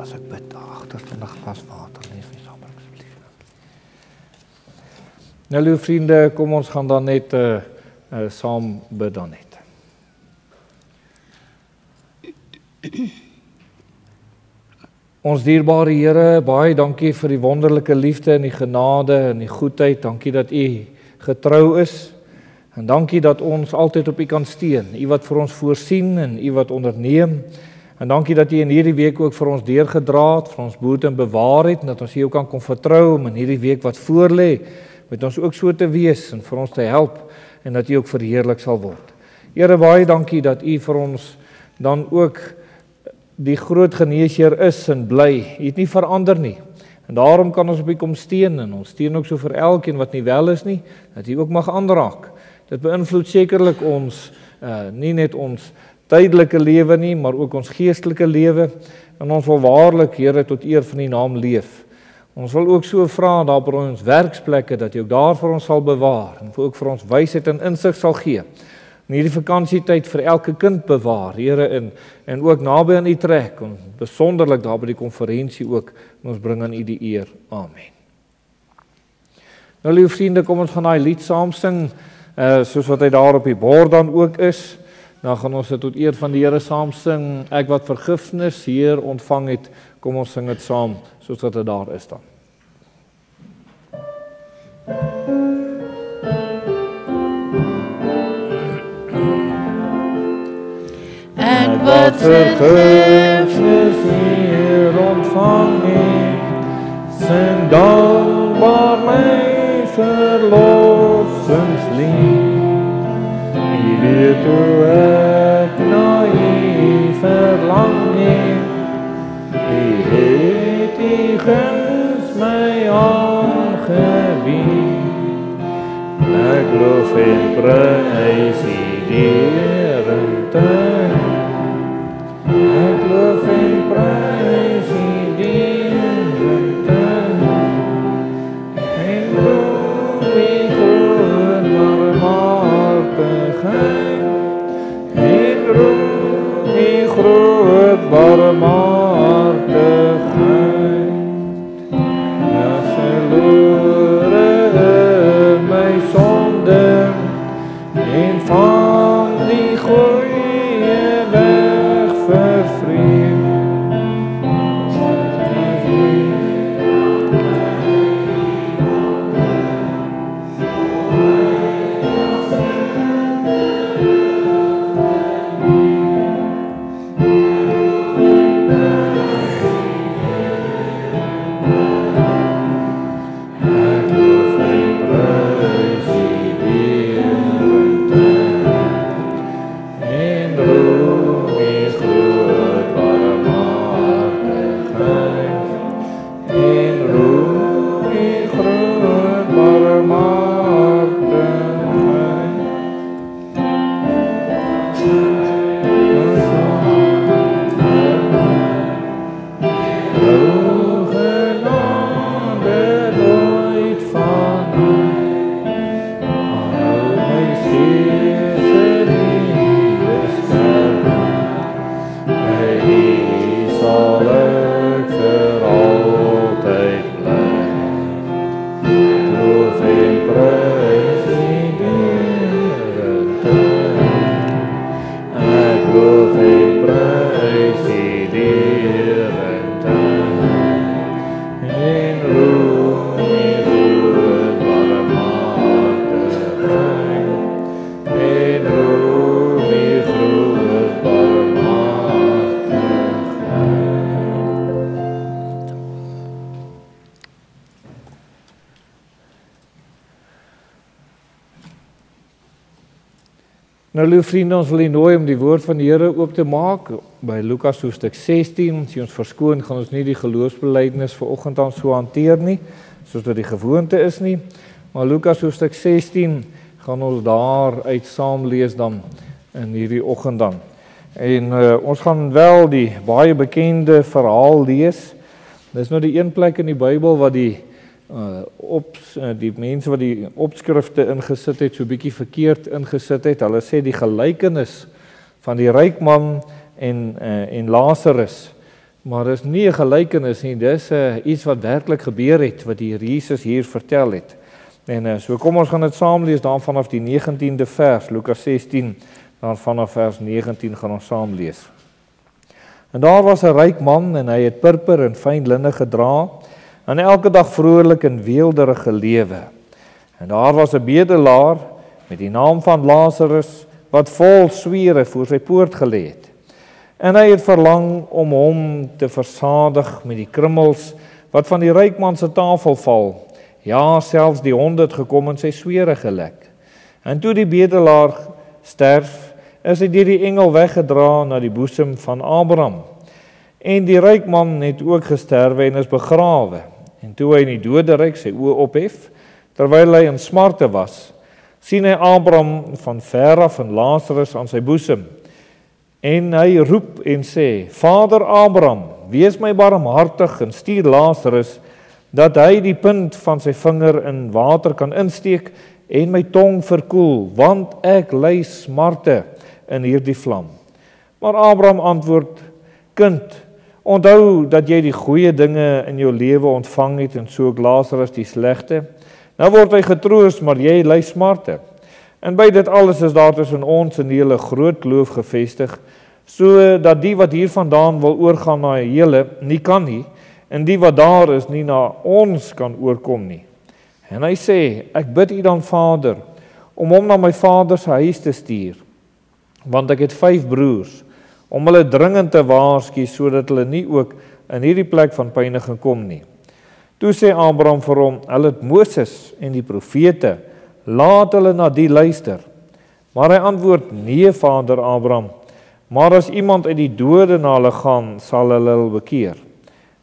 As ek bid, agterste 'n glas water, lees my saam asseblief. Nou, lieve vriende, kom ons gaan dan net saam bid dan net. Ons dierbare Here, baie dankie vir die wonderlike liefde en die genade en die goedheid. Dankie dat U getrou is. En dankie dat ons altyd op U kan steun. U wat vir ons voorsien en U wat onderneem. En dankie dat U in hierdie week ook vir ons deurgedra het, vir ons behoed en bewaar het, en dat ons U ook kan vertrou om in hierdie week wat voorlê, met ons ook so te wees en vir ons te help, en dat U ook verheerlik sal word. Here, baie dankie dat U vir ons dan ook die groot geneesheer is en bly. U het nie verander nie. En daarom kan ons op U kom steun, en ons steun ook so vir elkeen wat nie wel is nie, dat U ook mag aanraak. Dit beïnvloed sekerlik ons, nie net ons tydelike lewe nie, maar ook ons geestelike lewe, en ons wil waarlik, Here, tot eer van U naam leef. Ons wil ook so vra daar by ons werksplekke, dat U ook daar vir ons sal bewaar, en ook vir ons wysheid en insig sal gee. En hierdie vakansietyd vir elke kind bewaar, Here, en ook naby aan U trek, en besonderlik daar by die konferensie ook, en ons bring aan U die eer. Amen. Nou, lieve vriende, kom ons gaan daai lied saam sing, soos wat hy daar op die bord dan ook is. Dan gaan ons dit tot eer van die Here saam sing. Ek wat vergifnis hier ontvang het, kom ons sing dit saam, soos wat dit daar is dan. Ek wat vergifnis hier ontvang het, sing dankbaar my verlossingslied. U weet hoe ek na U verlang het, U het U guns my aangebied. Ek loof en prys U deurentyd, ek loof en prys U deurentyd, en roem U groot barmhartigheid, en roem U groot barmhartigheid. As verlore in my sonde, en van die goeie weg vervreem. Nou liewe vriende, ons wil u nooi om die woord van die Here oop te maak by Lukas hoofstuk 16. As jy ons verskoon, gaan ons nie die geloofsbelijdenis vanoggend aan so hanteer nie, soos wat die gewoonte is nie. Maar Lukas hoofstuk 16 gaan ons daar uit saam lees dan in hierdie oggend dan. En ons gaan wel die baie bekende verhaal lees. Dis nou die een plek in die Bybel wat die mense wat die opskrifte ingesit het, so bietjie verkeerd ingesit het. Hulle sê die gelykenis van die ryk man en Lazarus. Maar dis nie 'n gelykenis nie, dis iets wat werklik gebeur het, wat die Here Jesus hier vertel het. En so kom ons gaan dit saam lees dan vanaf die 19de vers, Lukas 16, dan vanaf vers 19 gaan ons saam lees. En daar was 'n ryk man en hy het purper en fyn linne gedra en elke dag vrolik en weelderige lewe. En daar was 'n bedelaar met die naam van Lazarus wat vol swere voor sy poort gelê het. En hy het verlang om hom te versadig met die krummels wat van die ryk man se tafel val. Ja, selfs die honde het gekom en sy swere gelek. En toe die bedelaar sterf, is hy deur die engel weggedra na die boesem van Abraham. En die ryk man het ook gesterwe en is begrawe. En toe hy in die doderyk sy oë ophef, terwyl hy in smarte was, sien hy Abraham van ver af en Lazarus aan sy boesem. En hy roep en sê, Vader Abraham, wees my barmhartig en stuur Lazarus, dat hy die punt van sy vinger in water kan insteek en my tong verkoel, want ek ly smarte in hierdie vlam. Maar Abraham antwoord, kind, onthou dat jy die goeie dinge in jou lewe ontvang het en so ook Lazarus die slegte. Nou word hy getroos, maar jy ly smarte. En by dit alles is daar tussen ons en julle groot kloof gevestig, so dat die wat hiervandaan wil oorgaan na julle nie kan nie, en die wat daar is nie na ons kan oorkom nie. En hy sê, ek bid u dan Vader, om hom na my vader se huis te stuur, want ek het 5 broers, om hulle dringend te waarsku, sodat hulle nie ook in hierdie plek van pyniging kom nie. Toe sê Abraham vir hom, hulle het Moses en die profete, laat hulle na die luister. Maar hy antwoord, nee Vader Abraham, maar as iemand uit die dode na hulle gaan, sal hulle bekeer.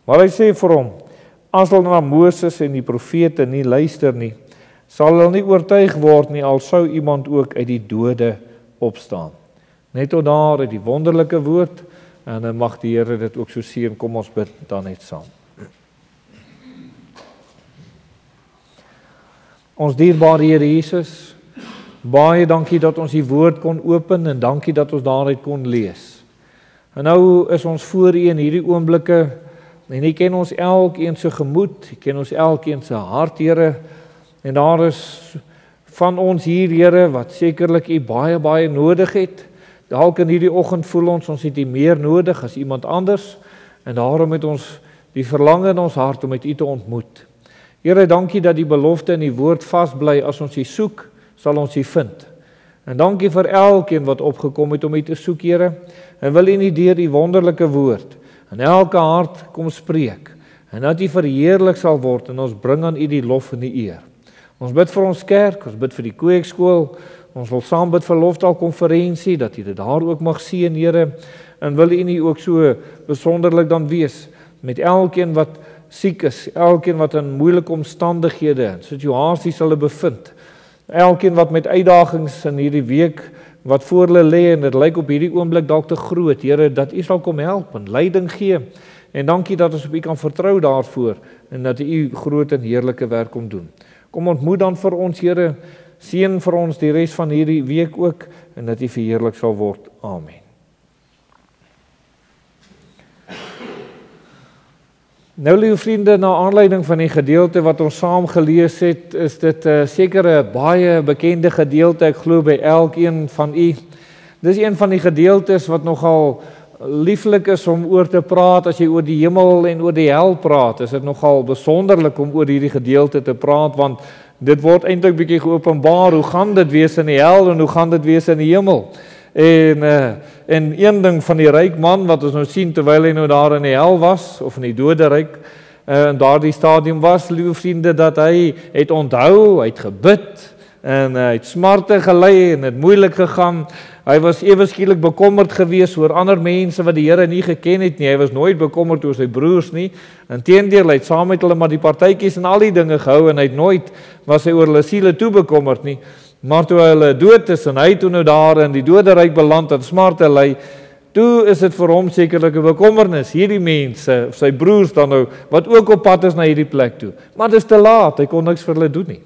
Maar hy sê vir hom, as hulle na Moses en die profete nie luister nie, sal hulle nie oortuig word nie, al sou iemand ook uit die dode opstaan. Net tot daar uit die wonderlike woord, en dan mag die Here dit ook so seën. Kom ons bid dan net saam. Ons dierbare Here Jesus, baie dankie dat ons die woord kon open en dankie dat ons daaruit kon lees. En nou is ons voor U in hierdie oomblikke en U ken ons elkeen se gemoed, U ken ons elkeen se hart, Here. En daar is van ons hier, Here, wat sekerlik U baie nodig het. Dalk in hierdie oggend voel ons het U meer nodig as iemand anders en daarom het ons die verlange in ons hart om met U te ontmoet. Here, dankie dat die belofte in die woord vasbly, as ons U soek, sal ons U vind. En dankie vir elkeen wat opgekom het om U te soek, Here, en wil U nie deur die wonderlike woord in elke hart kom spreek, en dat U verheerlik sal word, en ons bring aan U die lof en die eer. Ons bid vir ons kerk, ons bid vir die kweekskool, ons wil saam bid vir Lofdal-konferensie, dat U dit daar ook mag seën, Here, en wil U nie ook so besonderlik dan wees, met elkeen wat siek is, elkeen wat in moeilike omstandighede en situasies hulle bevind, elkeen wat met uitdagings in hierdie week wat voor hulle lê en dit lyk op hierdie oomblik dalk te groot, Here, dat U sal kom help en leiding gee. En dankie dat ons op U kan vertrou daarvoor en dat U groot en heerlike werk kom doen. Kom ontmoet dan vir ons, Here, seën vir ons die res van hierdie week ook en dat U verheerlik sal word. Amen. Nou, liewe vriende, na aanleiding van die gedeelte wat ons saam gelees het, is dit seker 'n baie bekende gedeelte, ek glo by elkeen van u. Dis een van die gedeeltes wat nogal lieflik is om oor te praat. As jy oor die hemel en oor die hel praat, is dit nogal besonderlik om oor hierdie gedeelte te praat, want dit word eintlik bietjie geopenbaar, hoe gaan dit wees in die hel en hoe gaan dit wees in die hemel? En een ding van die ryk man wat ons nou sien terwyl hy nou daar in die hel was of in die doderyk in daardie stadium was, liewe vriende, dat hy het onthou, hy het gebid en hy het smarte gelei en het moeilik gegaan. Hy was ewe skielik bekommerd geweest oor ander mense wat die Here nie geken het nie. Hy was nooit bekommerd oor sy broers nie. Inteendeel, hy het saam met hulle maar die partytjies en al die dinge gehou en hy het nooit was hy oor hulle siele toe bekommerd nie. Maar toe hulle dood is en hy toe nou daar in die doderyk beland en smarte ly, toe is dit vir hom sekerlik 'n bekommernis, hierdie mense, sy broers dan nou, wat ook op pad is na hierdie plek toe. Maar dis te laat, hy kon niks vir hulle doen nie.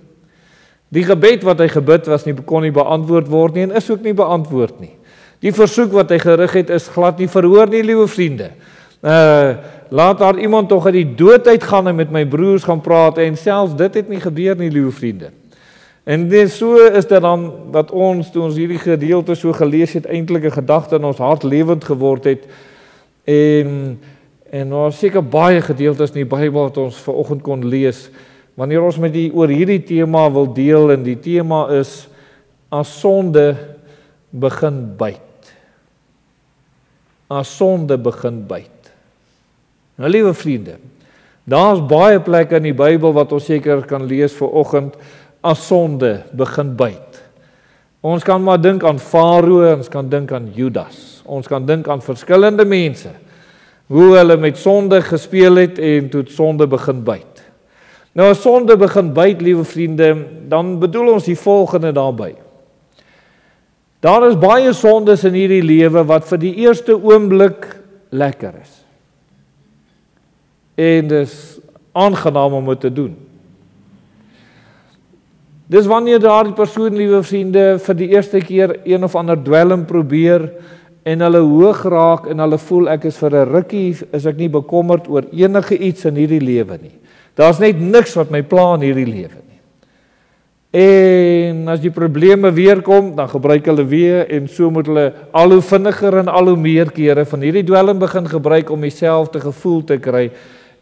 Die gebed wat hy gebid was nie, kon nie beantwoord word nie en is ook nie beantwoord nie. Die versoek wat hy gerig het is glad nie verhoor nie, liewe vriende. Laat daar iemand tog uit die dood uitgaan en met my broers gaan praat en selfs dit het nie gebeur nie, liewe vriende. En so is dit dan wat ons, toe ons hierdie gedeelte so gelees het, eintlik 'n gedagte in ons hart lewend geword het. En daar is seker baie gedeeltes in die Bybel wat ons vanoggend kon lees, wanneer ons met oor hierdie tema wil deel, en die tema is, as sonde begin byt. As sonde begin byt. Nou, liewe vriende, daar is baie plekke in die Bybel wat ons seker kan lees vanoggend, as sonde begin byt. Ons kan maar dink aan Farao, ons kan dink aan Judas, ons kan dink aan verskillende mense, hoe hulle met sonde gespeel het en toe sonde begin byt. Nou as sonde begin byt, liewe vriende, dan bedoel ons die volgende daarby. Daar is baie sondes in hierdie lewe wat vir die eerste oomblik lekker is. En dis aangenaam om dit te doen. Dis wanneer daardie persoon, liewe vriende, vir die eerste keer een of ander dwelm probeer en hulle hoog raak en hulle voel ek is vir 'n rukkie, is ek nie bekommerd oor enige iets in hierdie lewe nie. Daar's net niks wat my pla in hierdie lewe nie. En as die probleme weer kom, dan gebruik hulle weer en so moet hulle al hoe vinniger en al hoe meer kere van hierdie dwelm begin gebruik om dieselfde gevoel te kry.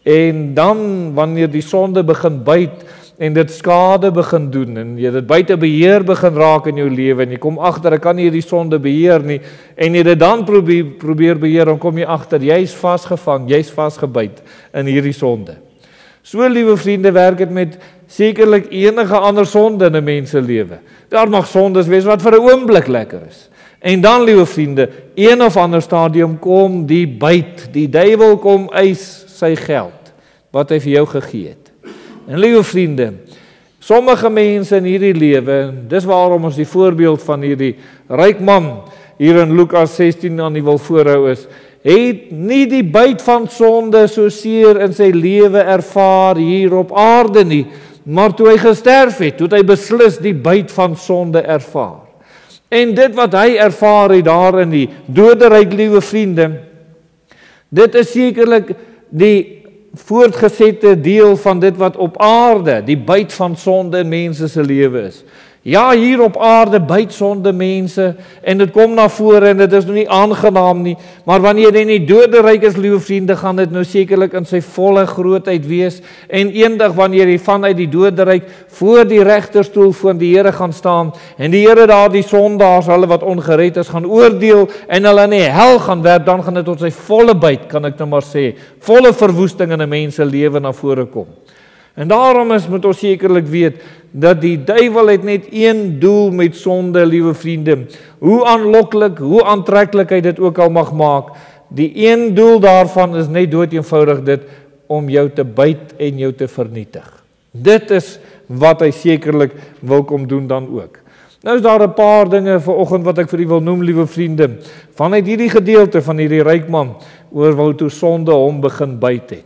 En dan wanneer die sonde begin byt en dit skade begin doen en jy dit buite beheer begin raak in jou lewe en jy kom agter ek kan nie hierdie sonde beheer nie en jy dit dan probeer beheer, dan kom jy agter jy's vasgevang, jy's vasgebyt in hierdie sonde. So, liewe vriende, werk dit met sekerlik enige ander sonde in 'n mens se lewe. Daar mag sondes wees wat vir 'n oomblik lekker is. En dan, liewe vriende, een of ander stadium kom die byt, die duiwel kom eis sy geld wat hy vir jou gegee het. En liewe vriende, sommige mense in hierdie lewe, dis waarom ons die voorbeeld van hierdie ryk man hier in Lukas 16 aan die wil voorhou is, het nie die byt van sonde so seer in sy lewe ervaar hier op aarde nie, maar toe hy gesterf het, toe hy beslis die byt van sonde ervaar. En dit wat hy ervaar het daar in die doderyk, liewe vriende, dit is sekerlik die voortgesette deel van dit wat op aarde, die byt van sonde in mense se lewe is. Ja, hier op aarde byt sonde mense en dit kom na vore en dit is nou nie aangenaam nie, maar wanneer jy in die doderyk is, liewe vriende, gaan dit nou sekerlik in sy volle grootheid wees en eendag wanneer jy vanuit die doderyk voor die regterstoel voor die Here gaan staan en die Here daar die sondaars, hulle wat ongered is, gaan oordeel en hulle in die hel gaan werp, dan gaan dit tot sy volle byt, kan ek nou maar sê, volle verwoesting in 'n mens se lewe na vore kom. En daarom moet ons sekerlik weet, dat die duiwel het net een doel met sonde, liewe vriende. Hoe aanloklik, hoe aantreklik hy dit ook al mag maak, die een doel daarvan is net dood eenvoudig dit, om jou te byt en jou te vernietig. Dit is wat hy sekerlik wil kom doen dan ook. Nou is daar 'n paar dinge vanoggend wat ek vir u wil noem, liewe vriende, vanuit hierdie gedeelte van hierdie ryk man, oor hoe toe sonde hom begin byt het.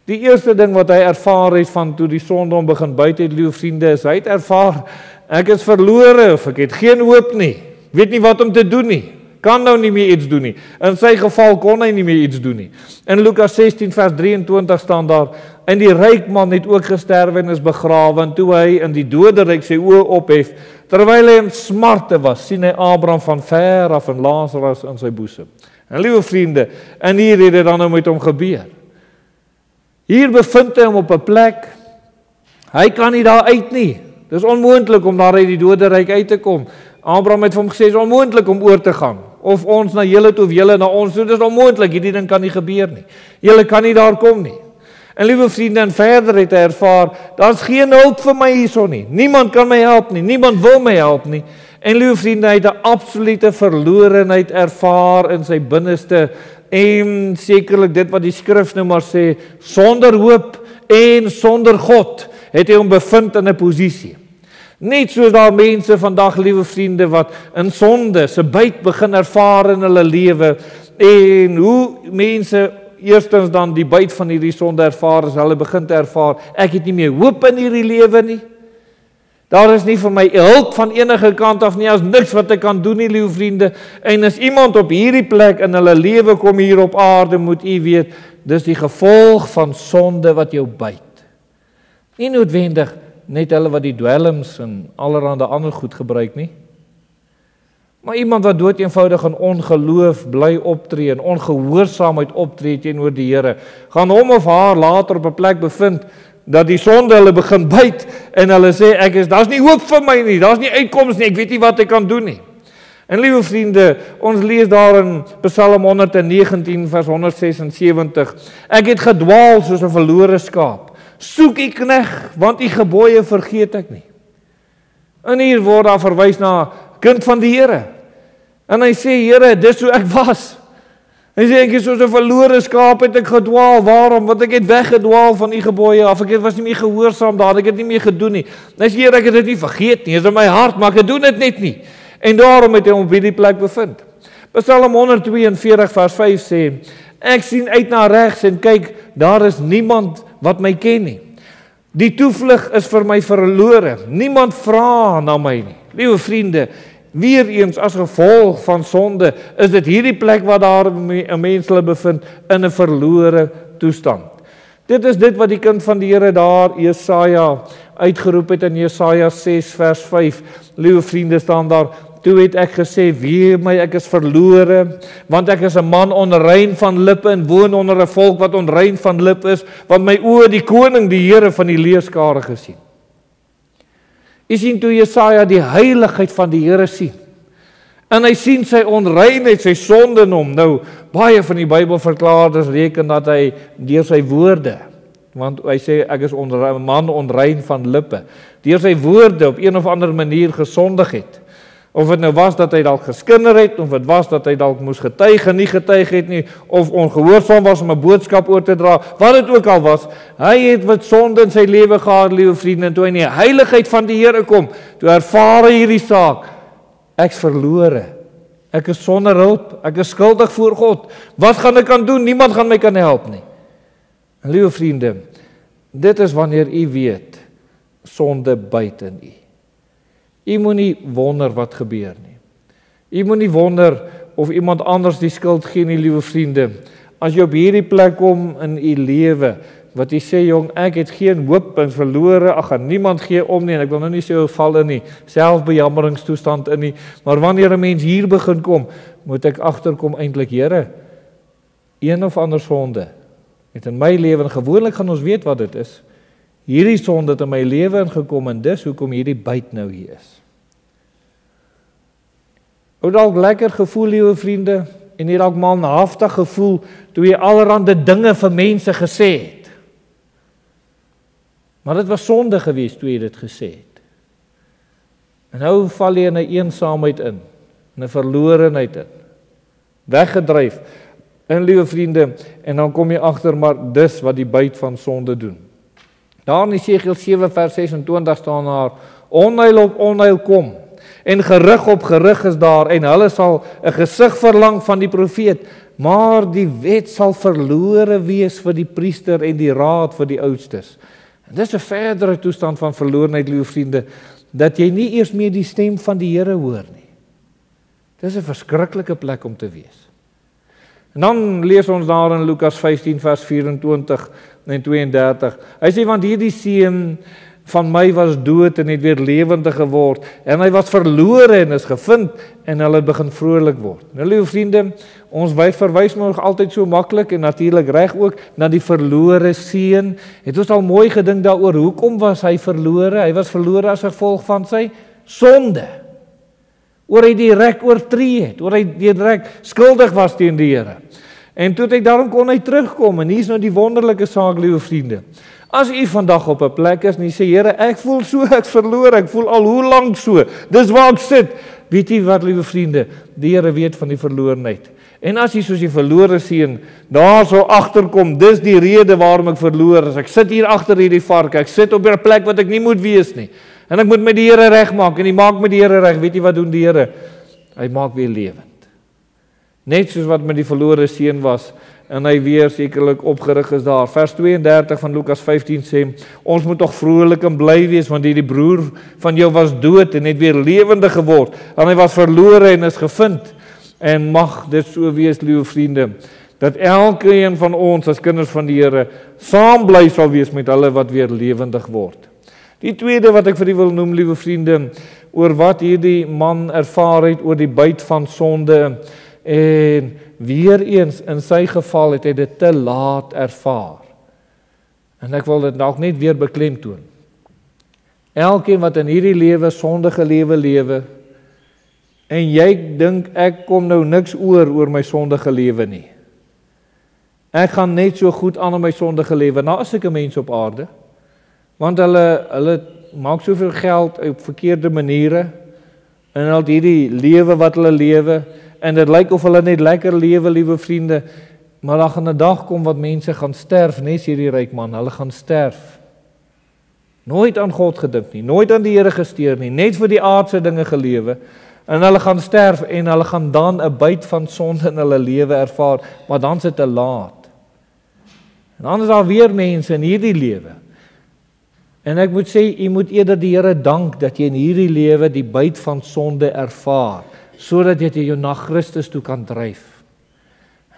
Die eerste ding wat hy ervaar het van toe die sonde hom begin byt het, liewe vriende, is hy het ervaar, ek is verlore of ek het geen hoop nie, weet nie wat om te doen nie, kan nou nie meer iets doen nie. In sy geval kon hy nie meer iets doen nie. In Lukas 16 vers 23 staan daar, en die ryk man het ook gesterwe en is begrawe, en toe hy in die doderyk sy oë ophef, terwyl hy in smarte was, sien hy Abraham van ver af en Lazarus in sy boesem. En liewe vriende, en hier het dit dan nou met hom gebeur. Hier bevind hy hom op 'n plek, hy kan nie daar uit nie. Dis onmoontlik om daar uit die doderyk uit te kom. Abraham het vir hom gesê, dis onmoontlik om oor te gaan. Of ons na julle toe of julle na ons toe, dis onmoontlik, hierdie ding kan nie gebeur nie. Julle kan nie daar kom nie. En liewe vriende, en verder het hy ervaar, daar's geen hulp vir my hierson nie. Niemand kan my help nie, niemand wil my help nie. En liewe vriende, hy het 'n absolute verlorenheid ervaar in sy binneste, en sekerlik dit wat die skrif nou maar sê, sonder hoop en sonder God, het hy hom bevind in 'n posisie. Net soos daar mense vandag, liewe vriende, wat in sonde se byt begin ervaar in hulle lewe, en hoe mense eerstens dan die byt van hierdie sonde ervaar, as hulle begin te ervaar, ek het nie meer hoop in hierdie lewe nie. Daar is nie vir my hulp van enige kant af nie, as niks wat ek kan doen nie, liewe vriende. En as iemand op hierdie plek in hulle lewe kom hier op aarde, moet u weet, dis die gevolg van sonde wat jou byt. Nie noodwendig net hulle wat die dwelms en allerhande ander goed gebruik nie. Maar iemand wat dood eenvoudig in ongeloof bly optree en ongehoorsaamheid optree teenoor die Here, gaan hom of haar later op 'n plek bevind dat die sonde hulle begin byt en hulle sê, daar's nie hoop vir my nie, daar's nie uitkoms nie, ek weet nie wat ek kan doen nie. En liewe vriende, ons lees daar in Psalm 119 vers 176, ek het gedwaal soos 'n verlore skaap, soek u knegg, want u gebooie vergeet ek nie. En hier word daar verwys na kind van die Here. En hy sê, Here, dis hoe ek was. Hy sê, ek is soos 'n verlore skaap, het ek gedwaal. Waarom? Want ek het weggedwaal van u gebooie af. Ek was nie meer gehoorsaam daar, ek het nie meer gedoen nie. Hy sê, Here, ek het dit nie vergeet nie. Dit is in my hart, maar ek doen dit net nie. En daarom het hy hom op hierdie plek bevind. Psalm 142 vers 5 sê, ek sien uit na regs en kyk, daar is niemand wat my ken nie. Die toevlug is vir my verlore. Niemand vra na my nie. Liewe vriende, weer eens as gevolg van sonde, is dit hierdie plek waar daar 'n mens hulle bevind in 'n verlore toestand. Dit is dit wat die kind van die Here daar, Jesaja, uitgeroep het in Jesaja 6 vers 5. Liewe vriende, staan daar, toe het ek gesê, wee my, ek is verlore, want ek is 'n man onrein van lippe en woon onder 'n volk wat onrein van lippe is, want my oë die koning, die Here van die leerskare gesien. U sien toe Jesaja die heiligheid van die Here sien. En hy sien sy onreinheid, sy sonde in hom. Nou, baie van die Bybelverklaarders reken dat hy deur sy woorde, want hy sê ek is 'n man onrein van lippe, deur sy woorde op een of ander manier gesondig het. Of dit nou was dat hy dalk geskinder het, of dit was dat hy dalk moes getuig en nie getuig het nie, of ongehoorsaam was om 'n boodskap oor te dra, wat dit ook al was, hy het wat sonde in sy lewe gehad, liewe vriende, en toe hy in die heiligheid van die Here kom, toe ervaar hy hierdie saak, ek's verlore, ek is sonder hulp, ek is skuldig voor God, wat gaan ek kan doen, niemand gaan my kan help nie. En liewe vriende, dit is wanneer u weet, sonde byt in u. U moenie wonder wat gebeur nie. U moenie wonder of iemand anders die skuld gee nie, liewe vriende. As jy op hierdie plek kom in u lewe, wat jy sê, jong, ek het geen hoop en verlore, gaan niemand gee om nie, en ek wil nou nie sê hoe val in nie, selfbejammeringstoestand in nie, maar wanneer 'n mens hier begin kom, moet ek agterkom eintlik, Here, een of ander sonde het in my lewe, en gewoonlik gaan ons weet wat dit is, hierdie sonde het in my lewe ingekom, en dis hoekom hierdie byt nou hier is. Ou dalk lekker gevoel, liewe vriende, en jy dalk manhaftig gevoel, toe jy allerhande dinge vir mense gesê het. Maar dit was sonde geweest toe jy dit gesê het. En nou val jy in 'n eensaamheid in 'n verlorenheid in, weggedryf, en liewe vriende, en dan kom jy agter, maar dis wat die byt van sonde doen. Daar in Jesegiel 7 vers 26 staan daar, onheil op onheil kom, en gerug op gerug is daar, en hulle sal 'n gesig verlang van die profeet, maar die wet sal verlore wees vir die priester en die raad vir die oudstes. En dis 'n verdere toestand van verlorenheid, liewe vriende, dat jy nie eers meer die stem van die Here hoor nie. Dis 'n verskriklike plek om te wees. En dan lees ons daar in Lukas 15 vers 24 en 32. Hy sê, want hierdie seun van my was dood en het weer lewendig geword, en hy was verlore en is gevind, en hulle begin vrolik word. Nou, liewe vriende, ons verwys nog altyd so maklik, en natuurlik reg ook, na die verlore seun. Het ons al mooi gedink daaroor, hoekom was hy verlore? Hy was verlore as gevolg van sy sonde. Oor hy direk oortree het, oor hy direk skuldig was teen die Here. En toe het hy daarom kon hy terugkom, en hier is nou die wonderlike saak, liewe vriende. As u vandag op 'n plek is, en u sê, Here, ek voel so, ek verloor, ek voel al hoe lank so, dis waar ek sit. Weet jy wat, liewe vriende, die Here weet van die verlorenheid. En as jy soos die verlore seun daar so agterkom, dis die rede waarom ek verloor is. Ek sit hier agter hierdie vark, ek sit op 'n plek wat ek nie moet wees nie. En ek moet met die Here regmaak, en hy maak met die Here reg. Weet jy wat doen die Here? Hy maak weer lewend. Net soos wat met die verlore seun was, en hy weer sekerlik opgerig is daar. Vers 32 van Lukas 15 sê, ons moet tog vrolik en bly wees, want hierdie broer van jou was dood en het weer lewendig geword, en hy was verlore en is gevind. En mag dit so wees, liewe vriende, dat elkeen van ons as kinders van die Here saam bly sal wees met hulle wat weer lewendig word. Die tweede wat ek vir u wil noem, liewe vriende, oor wat hierdie man ervaar het oor die byt van sonde, en weer eens in sy geval het hy dit te laat ervaar. En ek wil dit dalk net weer beklemtoon. Elkeen wat in hierdie lewe sondige lewe, en jy dink ek kom nou niks oor my sondige lewe nie. Ek gaan net so goed aan my sondige lewe. Nou is ek 'n mens op aarde, want hulle maak soveel geld op verkeerde maniere, en al hierdie lewe wat hulle lewe, en dit lyk of hulle net lekker lewe, liewe vriende, maar daar gaan 'n dag kom wat mense gaan sterf, net hierdie ryk man, hulle gaan sterf. Nooit aan God gedink nie, nooit aan die Here gesteer nie, net vir die aardse dinge gelewe, en hulle gaan sterf, en hulle gaan dan 'n byt van sonde in hulle lewe ervaar, maar dan is dit te laat. En dan is daar weer mense in hierdie lewe. En ek moet sê, jy moet eerder die Here dank dat jy in hierdie lewe die byt van sonde ervaar, sodat jy jou na Christus toe kan dryf.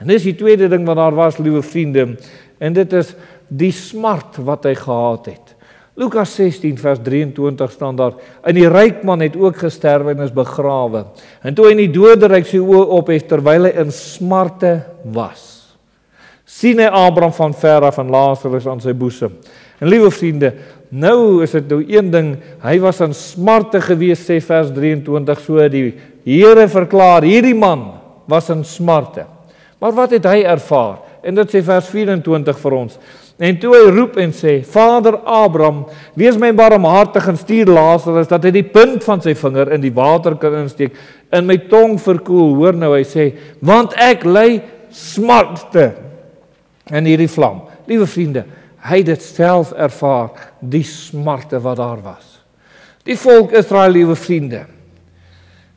En dis die tweede ding wat daar was, liewe vriende, en dit is die smart wat hy gehad het. Lukas 16 vers 23 staan daar, en die ryk man het ook gesterwe en is begrawe. En toe hy in die doderyk sy oë ophef, terwyl hy in smarte was, sien hy Abraham van ver af en Lazarus aan sy boesem. En liewe vriende, nou is dit nou een ding, hy was in smarte gewees, sê vers 23, so die Here verklaar, hierdie man was in smarte. Maar wat het hy ervaar? En dit sê vers 24 vir ons. En toe hy roep en sê, Vader Abraham, wees my barmhartig en stuur Lazarus, dat hy die punt van sy vinger in die water kan insteek, en my tong verkoel. Hoor nou, hy sê, want ek ly smarte in hierdie vlam. Liewe vriende, hy het dit self ervaar, die smarte wat daar was. Die volk Israel, liewe vriende,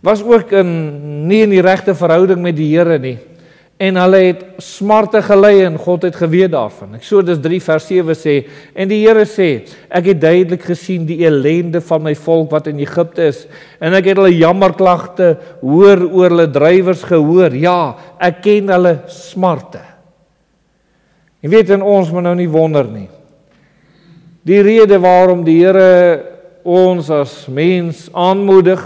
was ook nie in die regte verhouding met die Here nie, en hulle het smarte gely en God het geweet daarvan. Eksodus 3 vers 7 sê, en die Here sê, ek het duidelik gesien die ellende van my volk wat in Egipte is, en ek het hulle jammerklagte hoor oor hulle drywers gehoor, ja, ek ken hulle smarte. Jy weet, en ons moet nou nie wonder nie. Die rede waarom die Here ons as mens aanmoedig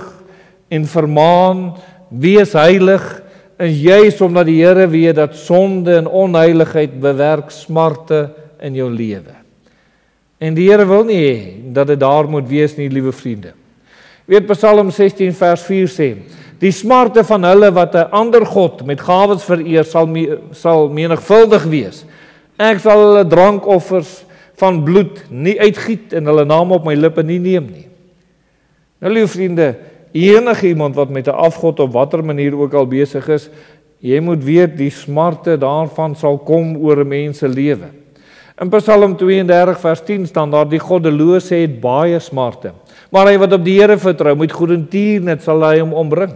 en vermaan, wees heilig, is juis omdat die Here weet dat sonde en onheiligheid bewerk smarte in jou lewe. En die Here wil nie hê dat dit daar moet wees nie, liewe vriende. Weet Psalm 16 vers 4 sê, die smarte van hulle wat 'n ander God met gawes vereer sal menigvuldig wees. Ek sal hulle drankoffers van bloed nie uitgiet en hulle name op my lippe nie neem nie. Nou, liewe vriende, enige iemand wat met 'n afgod op watter manier ook al besig is, jy moet weet die smarte daarvan sal kom oor 'n mens se lewe. In Psalm 32 vers 10 staan daar, die goddelose het baie smarte, maar hy wat op die Here vertrou, met goedertier sal hy hom ombring.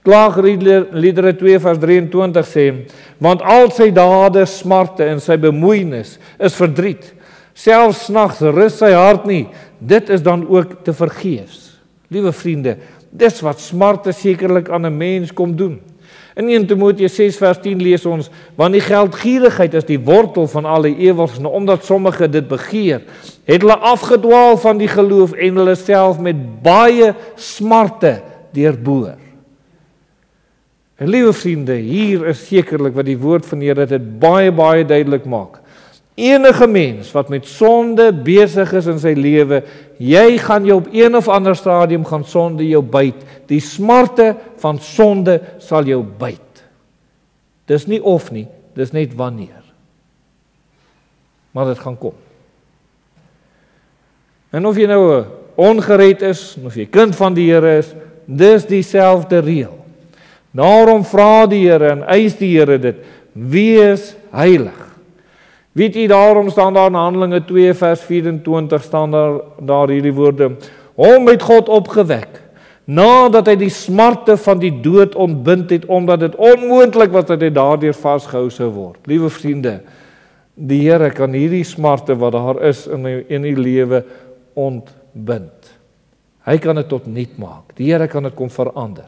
Klaagliedere 2 vers 23 sê, want al sy dade smarte en sy bemoeienis is verdriet, selfs 's nags rus sy hart nie, dit is dan ook te vergeefs. Liewe vriende, dis wat smarte sekerlik aan 'n mens kom doen. In 1 Timoteus 6 vers 10 lees ons, want die geldgierigheid is die wortel van alle ewels, en omdat sommige dit begeer, het hulle afgedwaal van die geloof en hulle self met baie smarte deurboor. En liewe vriende, hier is sekerlik wat die woord van die Here dit baie duidelik maak. Enige mens wat met sonde besig is in sy lewe, jy gaan jou op een of ander stadium gaan sonde jou byt. Die smarte van sonde sal jou byt. Dis nie of nie, dis net wanneer. Maar dit gaan kom. En of jy nou ongered is, of jy kind van die Here is, dis dieselfde reël. Daarom vra die Here en eis die Here dit, wees heilig. Weet jy, daarom staan daar in Handelinge 2 vers 24 staan daar hierdie woorde, hom het God opgewek, nadat hy die smarte van die dood ontbind het, omdat dit onmoontlik was dat hy daardeur vasgehou sou word. Liewe vriende, die Here kan hierdie smarte wat daar is in die lewe ontbind. Hy kan dit tot niet maak. Die Here kan dit kom verander.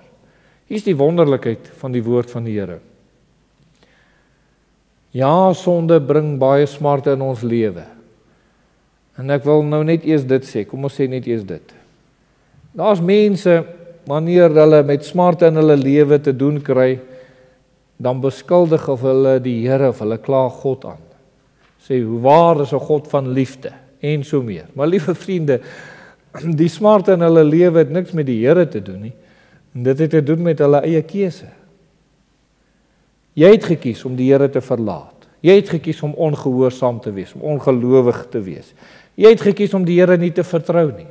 Hier is die wonderlikheid van die woord van die Here. Ja, sonde bring baie smarte in ons lewe. En ek wil nou net eers dit sê, kom ons sê net eers dit. Daar's mense, wanneer hulle met smarte in hulle lewe te doen kry, dan beskuldig of hulle die Here of hulle kla God aan. Sê, hoe waar is 'n God van liefde, en so meer. Maar liewe vriende, die smarte in hulle lewe het niks met die Here te doen nie. En dit het te doen met hulle eie keuse. Jy het gekies om die Here te verlaat. Jy het gekies om ongehoorsaam te wees, om ongelowig te wees. Jy het gekies om die Here nie te vertrou nie.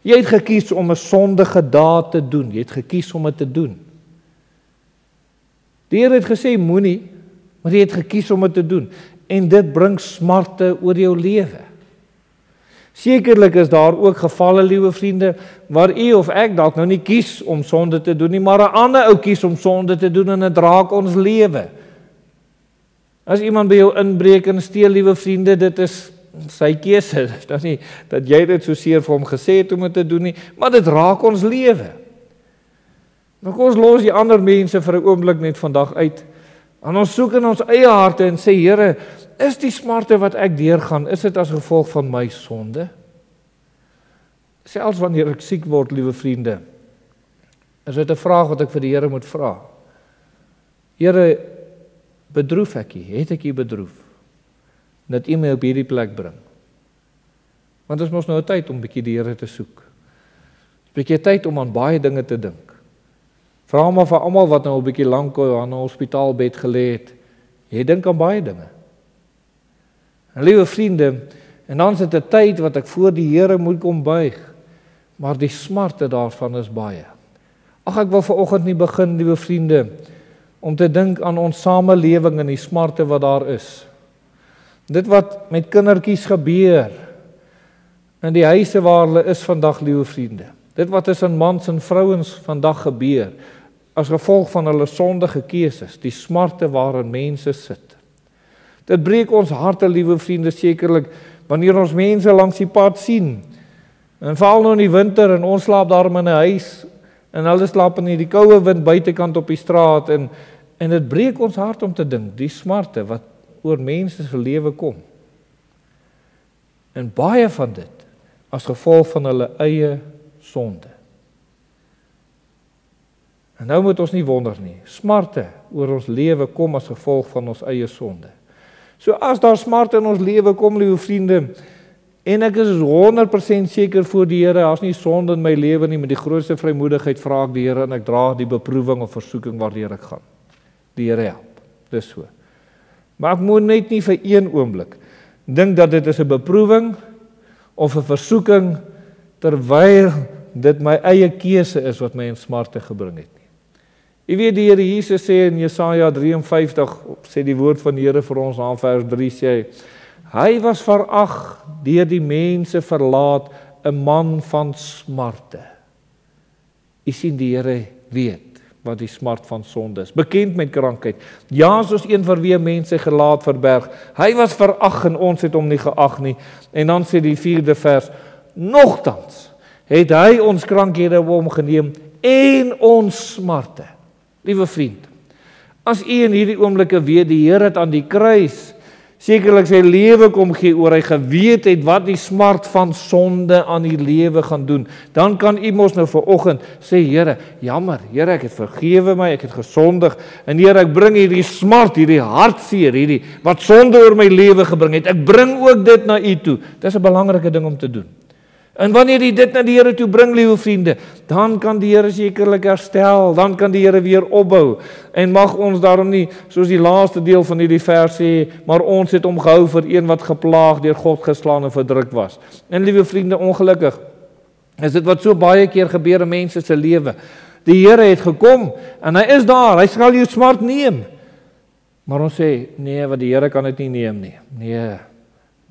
Jy het gekies om 'n sondige daad te doen. Jy het gekies om dit te doen. Die Here het gesê moenie, maar jy het gekies om dit te doen. En dit bring smarte oor jou lewe. Sekerlik is daar ook gevalle, liewe vriende, waar u of ek dalk nou nie kies om sonde te doen nie, maar 'n ander ou kies om sonde te doen en dit raak ons lewe. As iemand by jou inbreek en steel, liewe vriende, dit is sy keuse. Dit is nou nie dat jy dit so seer vir hom gesê het om dit te doen nie, maar dit raak ons lewe. Nou kom ons los die ander mense vir 'n oomblik net vandag uit. En ons soek in ons eie harte en sê, Here, is die smarte wat ek deurgaan, is dit as gevolg van my sonde? Selfs wanneer ek siek word, liewe vriende, is dit 'n vraag wat ek vir die Here moet vra. Here, bedroef ek U? Het ek U bedroef? Dat U my op hierdie plek bring. Want dit is mos nou 'n tyd om bietjie die Here te soek. 'n Bietjie tyd om aan baie dinge te dink. Vra maar vir almal wat nou 'n bietjie lank aan 'n hospitaalbed gelê het. Jy dink aan baie dinge. En liewe vriende, en dan is dit 'n tyd wat ek voor die Here moet kom buig. Maar die smarte daarvan is baie. Ag, ek wil vanoggend nie begin, liewe vriende, om te dink aan ons samelewing en die smarte wat daar is. Dit wat met kindertjies gebeur in die huise waar hulle is vandag, liewe vriende. Dit wat tussen mans en vrouens vandag gebeur, as gevolg van hulle sondige keuses, die smarte waarin mense sit. Dit breek ons harte, liewe vriende, sekerlik, wanneer ons mense langs die pad sien, en veral nou in die winter, en ons slaap daarom in 'n huis, en hulle slaap in die koue wind buitekant op die straat, en dit breek ons hart om te dink, die smarte wat oor mense se lewe kom. En baie van dit, as gevolg van hulle eie sonde. En nou moet ons nie wonder nie, smarte oor ons lewe kom as gevolg van ons eie sonde. So as daar smarte in ons lewe kom, liewe vriende, en ek is 100% seker voor die Here, as nie sonde in my lewe nie, met die grootste vrymoedigheid vra ek die Here, en ek dra die beproewing of versoeking waardeur ek gaan. Die Here help, dis so. Maar ek moet net nie vir een oomblik dink dat dit is 'n beproewing of 'n versoeking, terwyl dit my eie keuse is wat my in smarte gebring het nie. Jy weet, die Here Jesus sê in Jesaja 53, sê die woord van die Here vir ons aan vers 3, sê hy was verag, deur die mense verlaat, 'n man van smarte. Jy sien, die Here weet wat die smart van sonde is, bekend met krankheid. Ja, soos een vir wie mense gelaat verberg. Hy was verag en ons het hom nie geag nie. En dan sê die 4de vers, nogtans het hy ons krankhede op hom geneem en ons smarte. Liewe vriend, as u in hierdie oomblikke weet, die Here het aan die kruis sekerlik sy lewe kom gee oor hy geweet het wat die smart van sonde aan die lewe gaan doen, dan kan u mos nou vanoggend sê, Here, jammer, Here, ek het vergewe my, ek het gesondig, en Here, ek bring hierdie smart, hierdie hartseer, hierdie wat sonde oor my lewe gebring het, ek bring ook dit na u toe. Dis 'n belangrike ding om te doen. En wanneer jy dit na die Here toe bring, liewe vriende, dan kan die Here sekerlik herstel, dan kan die Here weer opbou. En mag ons daarom nie, soos die laaste deel van hierdie vers sê, maar ons het hom gehou vir een wat geplaag deur God geslaan en verdruk was. En liewe vriende, ongelukkig is dit wat so baie keer gebeur in mense se lewe. Die Here het gekom en hy is daar, hy sal jou smart neem. Maar ons sê, nee, wat die Here kan dit nie neem nie. Nee.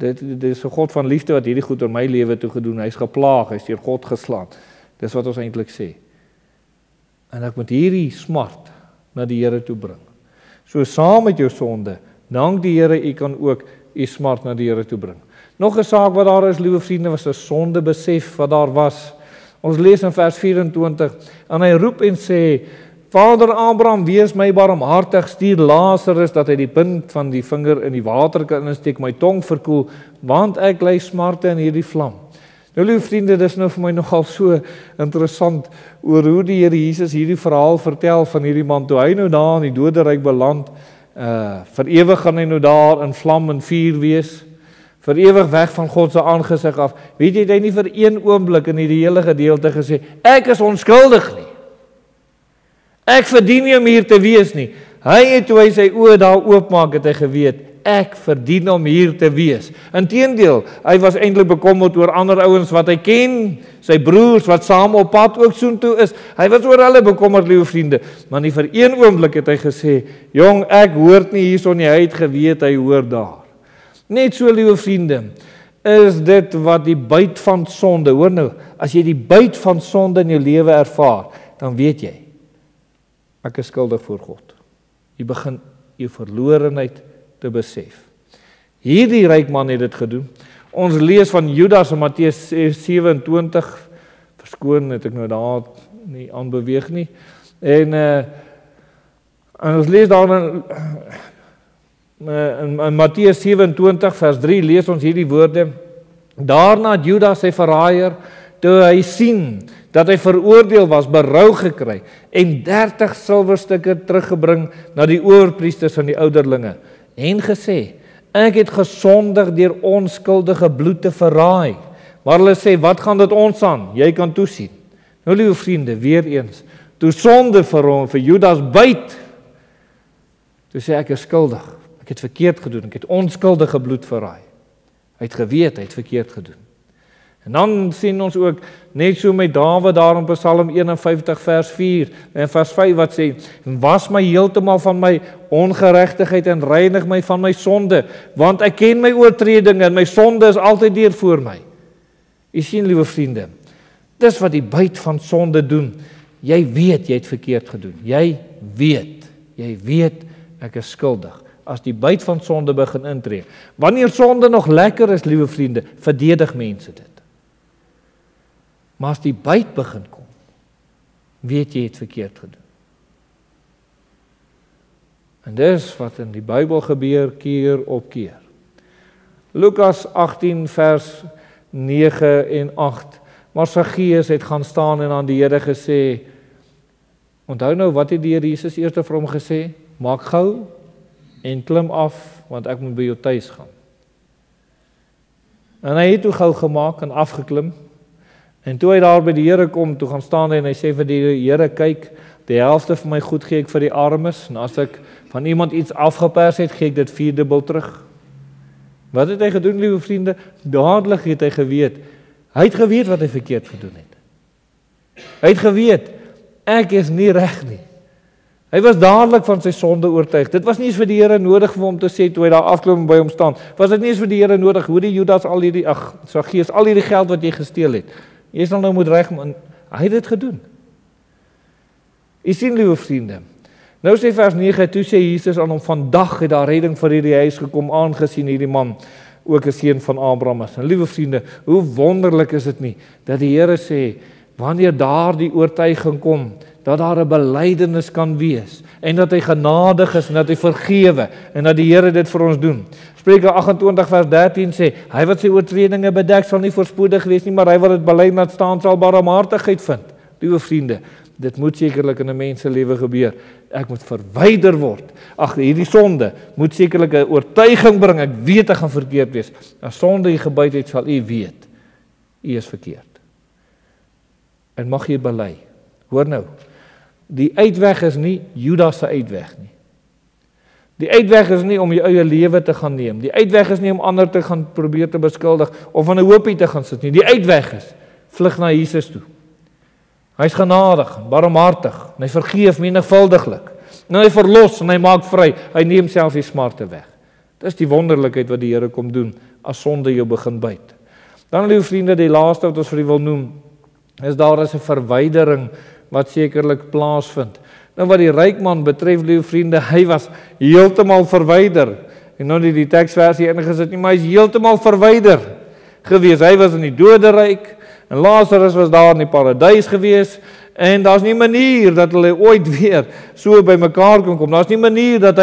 Dit is 'n God van liefde wat hierdie goed in my lewe toe gedoen. Hy's geplaag, hy's deur God geslaan. Dis wat ons eintlik sê. En ek moet hierdie smart na die Here toe bring. So saam met jou sonde, dank die Here, u kan ook u smart na die Here toe bring. Nog 'n saak wat daar is, liewe vriende, was 'n sondebesef wat daar was. Ons lees in vers 24, en hy roep en sê, Vader Abraham, wees my barmhartig, stuur Lazarus dat hy die punt van die vinger in die water kan insteek, my tong verkoel, want ek ly smarte in hierdie vlam. Nou liewe vriende, dis nou vir my nogal so interessant oor hoe die Here Jesus hierdie verhaal vertel van hierdie man, toe hy nou daar in die doderyk beland, vir ewig gaan hy nou daar in vlam en vuur wees, vir ewig weg van God se aangesig af. Weet jy, het hy nie vir een oomblik in hierdie hele gedeelte gesê, ek is onskuldig nie. Ek verdien nie om hier te wees nie. Hy het, toe hy sy oë daar oopmaak, het hy geweet, ek verdien om hier te wees. Inteendeel, hy was eintlik bekommerd oor ander ouens wat hy ken, sy broers wat saam op pad ook soontoe is. Hy was oor hulle bekommerd, liewe vriende, maar nie vir een oomblik het hy gesê, jong, ek hoort nie hierson nie, hy het geweet, hy hoort daar. Net so, liewe vriende, is dit wat die byt van sonde, hoor nou, as jy die byt van sonde in jou lewe ervaar, dan weet jy, ek is skuldig voor God. Jy begin jou verlorenheid te besef. Hierdie ryk man het dit gedoen. Ons lees van Judas in Matteus 27, verskoon het ek nou daar nie aanbeweeg nie, en ons lees daar in Matteus 27 vers 3 lees ons hierdie woorde, daarna het Judas sy verraaier, toe hy sien dat hy veroordeel was, berou gekry en 30 silwerstukke teruggebring na die owerpriesters en die ouderlinge en gesê, ek het gesondig deur onskuldige bloed te verraai. Maar hulle sê, wat gaan dit ons aan? Jy kan toesien. Nou liewe vriende, weer eens, toe sonde vir hom, vir Judas byt, toe sê ek is skuldig, ek het verkeerd gedoen, ek het onskuldige bloed verraai. Hy het geweet, hy het verkeerd gedoen. En dan sien ons ook, net so met Dawid daar in Psalm 51 vers 4 en vers 5 wat sê, was my heeltemal van my ongeregtigheid en reinig my van my sonde, want ek ken my oortredinge en my sonde is altyd deur voor my. Jy sien, liewe vriende, dis wat die byt van sonde doen. Jy weet, jy het verkeerd gedoen. Jy weet, ek is skuldig. As die byt van sonde begin intree. Wanneer sonde nog lekker is, liewe vriende, verdedig mense dit. Maar as die byt begin kom, weet jy het verkeerd gedoen. En dis wat in die Bybel gebeur keer op keer. Lukas 18 vers 9 en 8. Maar Saggeus het gaan staan en aan die Here gesê, onthou nou wat het die Here Jesus eers vir hom gesê? Maak gou en klim af, want ek moet by jou tuis gaan. En hy het toe gou gemaak en afgeklim. En toe hy daar by die Here kom, toe gaan staan hy en hy sê vir die Here, kyk, die helfte van my goed gee ek vir die armes, en as ek van iemand iets afgepers het, gee ek dit 4-dubbel terug. Wat het hy gedoen, liewe vriende? Dadelik het hy geweet. Hy het geweet wat hy verkeerd gedoen het. Hy het geweet, ek is nie reg nie. Hy was dadelik van sy sonde oortuig. Dit was nie eens vir die Here nodig vir hom te sê, toe hy daar afklim by hom staan, was dit nie eens vir die Here nodig, hoe die Judas al hierdie, Saggeus, al hierdie geld wat jy gesteel het, jy sal nou moet reg, hy het dit gedoen. Jy sien, liewe vriende, nou sê vers 9, toe sê Jesus aan hom, vandag het daar redding vir hierdie huis gekom, aangesien hierdie man ook 'n seun van Abraham is. En liewe vriende, hoe wonderlik is dit nie, dat die Here sê, wanneer daar die oortuiging kom, dat daar 'n belydenis kan wees, en dat hy genadig is, en dat hy vergewe, en dat die Here dit vir ons doen. Spreuke 28 vers 13 sê, hy wat sy oortredinge bedek, sal nie voorspoedig wees nie, maar hy wat dit bely laat staan, sal barmhartigheid vind. Liewe vriende, dit moet sekerlik in 'n mens se lewe gebeur. Ek moet verwyder word. Ag, hierdie sonde moet sekerlik 'n oortuiging bring. Ek weet ek gaan verkeerd wees. As sonde u gebyt het, sal u weet. U is verkeerd. En mag jy bely. Hoor nou, die uitweg is nie Judas se uitweg nie. Die uitweg is nie om jou eie lewe te gaan neem. Die uitweg is nie om ander te gaan probeer te beskuldig of aan 'n hoopie te gaan sit nie. Die uitweg is, vlug na Jesus toe. Hy is genadig, barmhartig, en hy vergeef menigvuldiglik. En hy verlos en hy maak vry. Hy neem selfs die smarte weg. Dis die wonderlikheid wat die Here kom doen as sonde jou begin byt. Dan, liewe vriende, die laaste wat ons vir u wil noem, is daar is 'n verwydering wat sekerlik plaasvind. Nou wat die ryk man betref, liewe vriende, hy was heeltemal verwyder. En nou nie die teksversie ingesit nie, maar hy is heeltemal verwyder gewees. Hy was in die doderyk en Lazarus was daar in die paradys gewees. En daar's nie manier dat hulle ooit weer so by mekaar kan kom. Daar's nie manier dat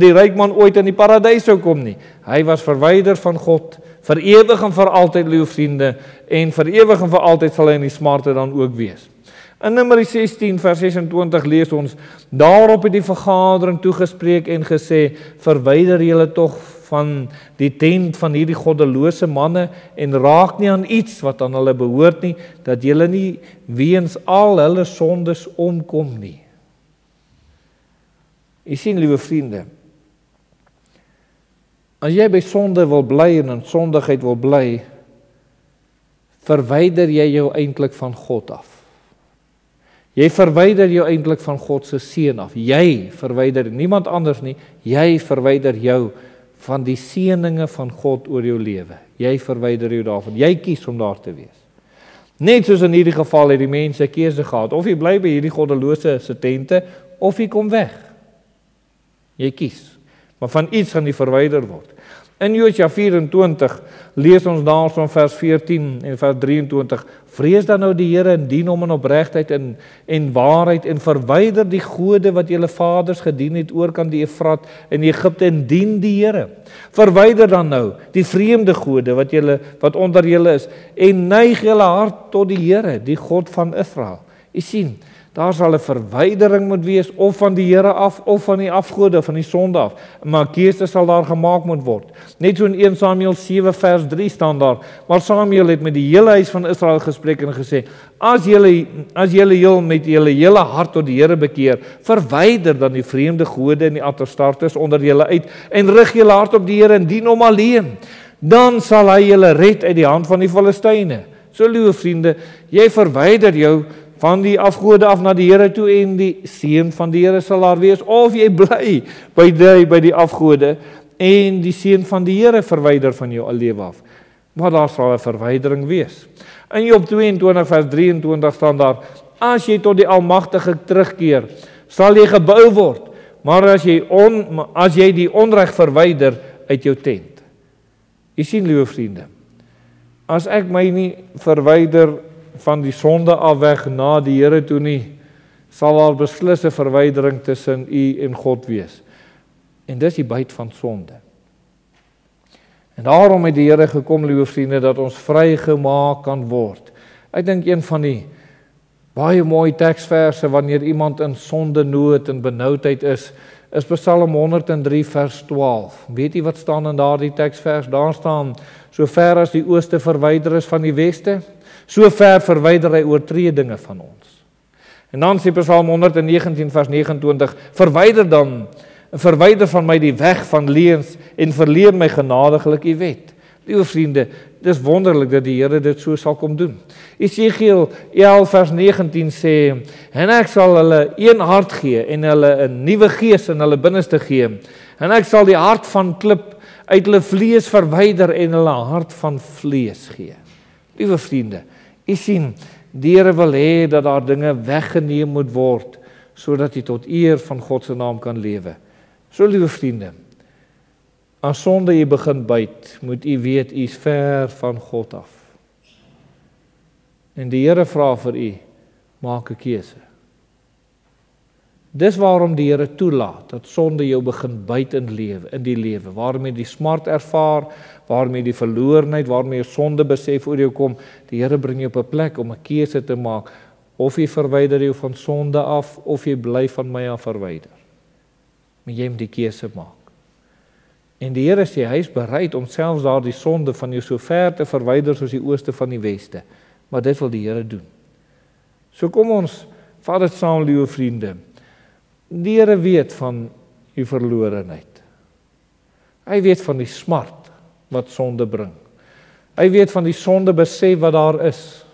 die ryk man ooit in die paradys sou kom nie. Hy was verwyder van God, vir ewig en vir altyd, liewe vriende, en vir ewig en vir altyd sal hy in die smarte dan ook wees. In Numeri 16 vers 26 lees ons, daarop het die vergadering toegespreek en gesê, verwyder julle tog van die tent van hierdie goddelose manne en raak nie aan iets wat aan hulle behoort nie, dat julle nie weens al hulle sondes omkom nie. Jy sien, liewe vriende, as jy by sonde wil bly en in sondigheid wil bly, verwyder jy jou eintlik van God af. Jy verwyder jou eintlik van God se seën af. Jy verwyder, niemand anders nie, jy verwyder jou van die seëninge van God oor jou lewe. Jy verwyder jou daarvan. Jy kies om daar te wees. Net soos in hierdie geval het die mense keuse gehad, of jy bly by hierdie goddelose se tente, of jy kom weg. Jy kies. Maar van iets gaan jy verwyder word. In Josua 24 lees ons daar van vers 14 en vers 23, vrees dan nou die Here en dien hom in opregtheid en waarheid en verwyder die gode wat julle vaders gedien het oorkant die Efrat in Egipte en dien die Here. Verwyder dan nou die vreemde gode wat onder julle is en neig julle hart tot die Here, die God van Israel. U sien, daar sal 'n verwydering moet wees of van die Here af of van die afgode, van die sonde af. Maar keuse sal daar gemaak moet word. Net so in 1 Samuel 7 vers 3 staan daar, maar Samuel het met die hele huis van Israel gespreek en gesê, as julle heel met julle hele hart tot die Here bekeer, verwyder dan die vreemde gode en die atterstartes onder julle uit en rig julle hart op die Here en dien hom alleen. Dan sal hy julle red uit die hand van die Filistyne. So, liewe vriende, jy verwyder jou van die afgode af na die Here toe en die seën van die Here sal daar wees, of jy bly by die afgode en die seën van die Here verwyder van jou lewe af. Maar daar sal 'n verwydering wees. In Job 22 vers 23 staan daar, as jy tot die Almagtige terugkeer, sal jy gebou word, maar as jy die onreg verwyder uit jou tent. Jy sien, liewe vriende, as ek my nie verwyder van die sonde af weg na die Here toe nie, sal daar beslis 'n verwydering tussen u en God wees. En dis die byt van sonde. En daarom het die Here gekom, liewe vriende, dat ons vrygemaak kan word. Ek dink een van die baie mooi teksverse wanneer iemand in sondenood en benoudheid is Psalm 103 vers 12. Weet jy wat staan in daardie teksvers? Daar staan, so ver as die ooste verwyder is van die weste, so ver verwyder hy oortredinge van ons. En dan sê Psalm 119 vers 29, verwyder van my die weg van leuns en verleer my genadiglik u wet. Liewe vriende, dis wonderlik dat die Here dit so sal kom doen. Esegiel 11 vers 19 sê, en ek sal hulle een hart gee en hulle 'n nuwe gees in hulle binneste gee. En ek sal die hart van klip uit hulle vlees verwyder en hulle hart van vlees gee. Liewe vriende, u sien, die Here wil hê dat daar dinge weggeneem moet word, sodat jy tot eer van God se naam kan lewe. So, liewe vriende, as sonde jy begin byt, moet u weet, u is ver van God af. En die Here vra vir u, maak 'n keuse. Dis waarom die Here toelaat, dat sonde jou begin byt in die lewe, waarom jy die smart ervaar, waarom jy die verlorenheid, waarom jy sonde besef oor jou kom, die Here bring jou op 'n plek om 'n keuse te maak, of jy verwyder jou van sonde af, of jy bly van my af verwyder. Maar jy moet die keuse maak. En die Here sê, hy is bereid om selfs daardie sonde van jou so ver te verwyder soos die ooste van die weste. Maar dit wil die Here doen. So kom ons, vat dit saam, liewe vriende. Die Here weet van die verlorenheid. Hy weet van die smart wat sonde bring. Hy weet van die sonde besef wat daar is.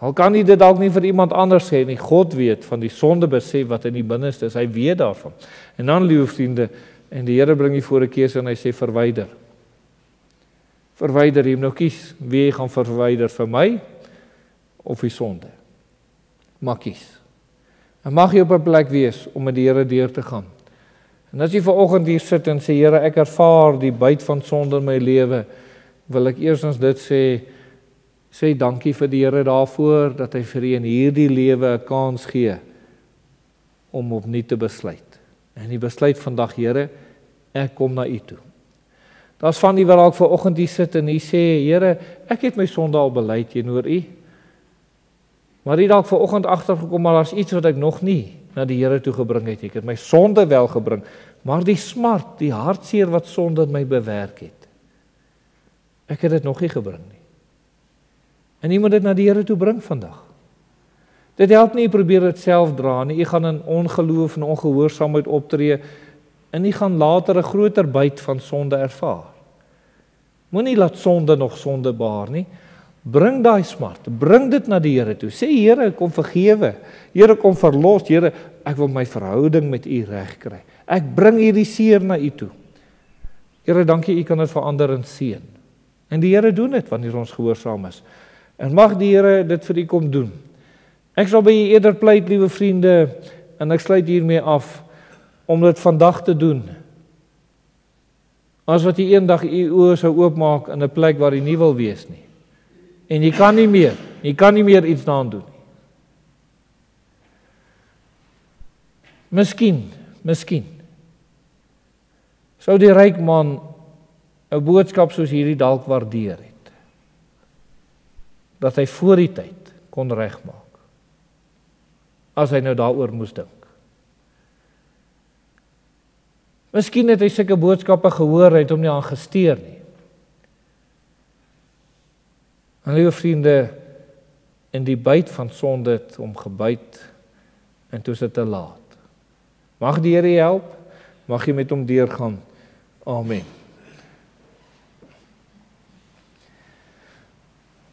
Al kan hy dit dalk nie vir iemand anders sê nie. God weet van die sonde besef wat in die binneste is. Hy weet daarvan. En dan, liewe vriende, en die Here bring jy voor 'n keuse en hy sê verwyder. Verwyder, jy moet nou kies wie jy gaan verwyder, vir my of die sonde. Mag kies. En mag jy op 'n plek wees om met die Here deur te gaan. En as jy vanoggend hier sit en sê, Here, ek ervaar die byt van sonde in my lewe, wil ek eerstens dit sê dankie vir die Here daarvoor, dat hy vir u in hierdie lewe 'n kans gee, om opnuut te besluit. En die besluit vandag, Here, ek kom na u toe. Daar's van die wat dalk vanoggend hier sit en hy sê, Here, ek het my sonde al bely teenoor u, maar hy dalk vanoggend agtergekom, maar daar's iets wat ek nog nie na die Here toe gebring het. Ek het my sonde wel gebring, maar die smart, die hartseer wat sonde in my bewerk het, ek het dit nog nie gebring nie. En jy moet dit na die Here toe bring vandag. Dit help nie, jy probeer dit self dra nie. Jy gaan in ongeloof en ongehoorsaamheid optree en jy gaan later 'n groter byt van sonde ervaar. Moenie laat sonde nog sonde baar nie. Bring daai smart, bring dit na die Here toe. Sê, Here, kom vergewe. Here, kom verlos. Here, ek wil my verhouding met u regkry. Ek bring hierdie seer na u toe. Here, dankie, u kan dit verander in seën. En die Here doen dit wanneer ons gehoorsaam is. En mag die Here dit vir u kom doen. Ek sal by u eerder pleit, liewe vriende, en ek sluit hiermee af, om dit vandag te doen. As wat jy eendag u oë sou oopmaak in 'n plek waar jy nie wil wees nie. En jy kan nie meer iets daaraan doen nie. Miskien sou die ryk man 'n boodskap soos hierdie dalk waardeer het. Dat hy voor die tyd kon regmaak. As hy nou daaroor moes dink. Miskien het hy sulke boodskappe gehoor, hy het hom nie aan gesteer nie. En liewe vriende, in die byt van sonde het hom gebyt, en toe is dit te laat. Mag die Here help, mag jy met hom deurgaan. Amen.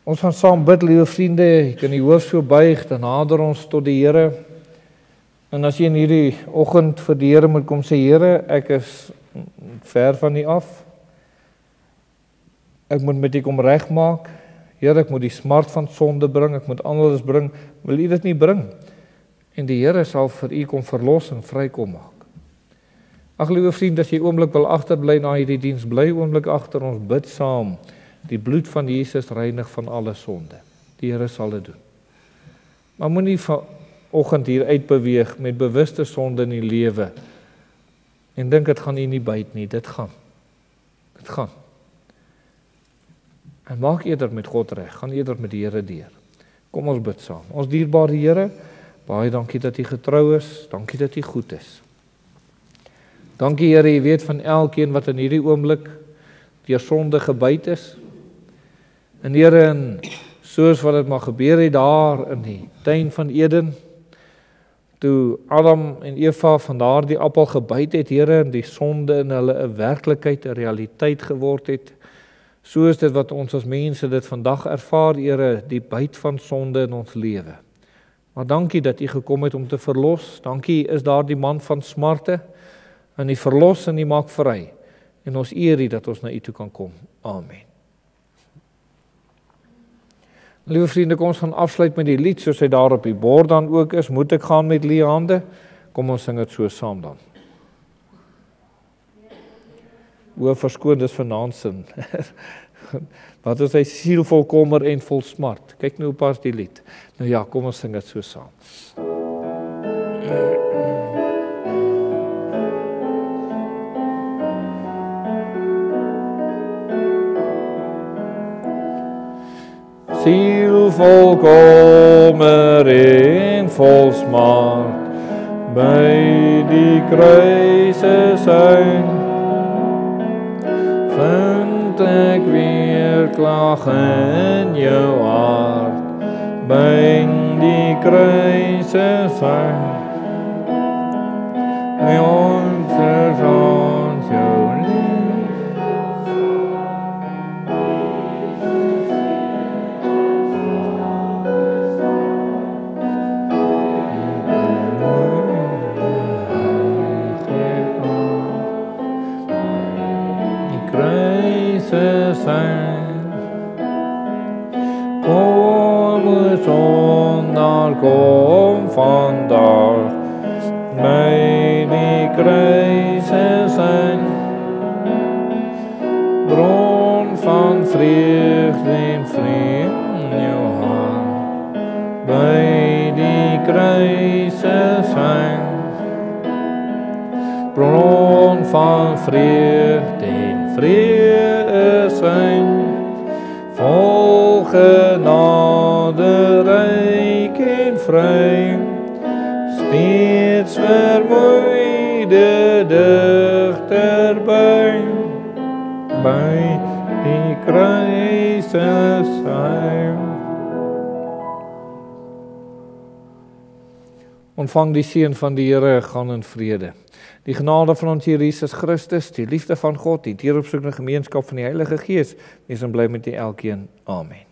Ons gaan saam bid, liewe vriende, jy kan die hoof so buig, dan nader ons tot die Here. En as jy in hierdie oggend vir die Here moet kom sê, Here, ek is ver van U af. Ek moet met U kom regmaak. Here, ek moet die smart van sonde bring, ek moet alles bring, wil U dit nie bring? En die Here sal vir U kom verlos en vrykom maak. Ag, liewe vriend, as jy oomblik wil agterbly na hierdie diens, bly oomblik agter, ons bid saam. Die bloed van Jesus reinig van alle sonde. Die Here sal dit doen. Maar moenie vanoggend hier uitbeweeg met bewuste sonde in die lewe en dink dit gaan U nie byt nie, dit gaan. Dit gaan. En maak eerder met God reg, gaan eerder met die Here deur. Kom ons bid saam. Ons dierbare Here, baie dankie dat U getrou is, dankie dat U goed is. Dankie Here, U weet van elkeen wat in hierdie oomblik deur sonde gebyt is. En Here, en soos wat dit maar gebeur het daar in die tuin van Eden, toe Adam en Eva van daardie appel gebyt het, Here, en die sonde in hulle 'n werklikheid, 'n realiteit geword het, so is dit wat ons as mense dit vandag ervaar, Here, die byt van sonde in ons lewe. Maar dankie dat U gekom het om te verlos, dankie is daar die man van smarte, en U verlos en U maak vry, en ons eer U dat ons na U toe kan kom. Amen. Liewe vriende, kom ons gaan afsluit met die lied, soos hy daar op die bord dan ook is, moet ek gaan met leë hande? Kom ons sing dit so saam dan. O, verskoon, dis vanaand sin. Wat is hy siel vol kommer en vol smart? Kyk nou pas die lied. Nou ja, kom ons sing dit so saam. Siel vol kommer en vol smart, by die kruise sein, vind ek weerklag in jou hart, by die kruise sein. Ons is ons jou lief. Die kruise sein. Kom sondag, kom vandag, by die kruise sein, bron van vreugde en vrede in jou hand, by die kruise sein, bron van vreugde en vrede sein, vol genade, ryk en vry, steeds vermoeide digterby, by die kruise sein. Ontvang die seën van die Here, gaan in vrede. Die genade van ons Here Jesus Christus, die liefde van God, die dieropsoekende gemeenskap van die Heilige Gees, wees en bly met u elkeen. Amen.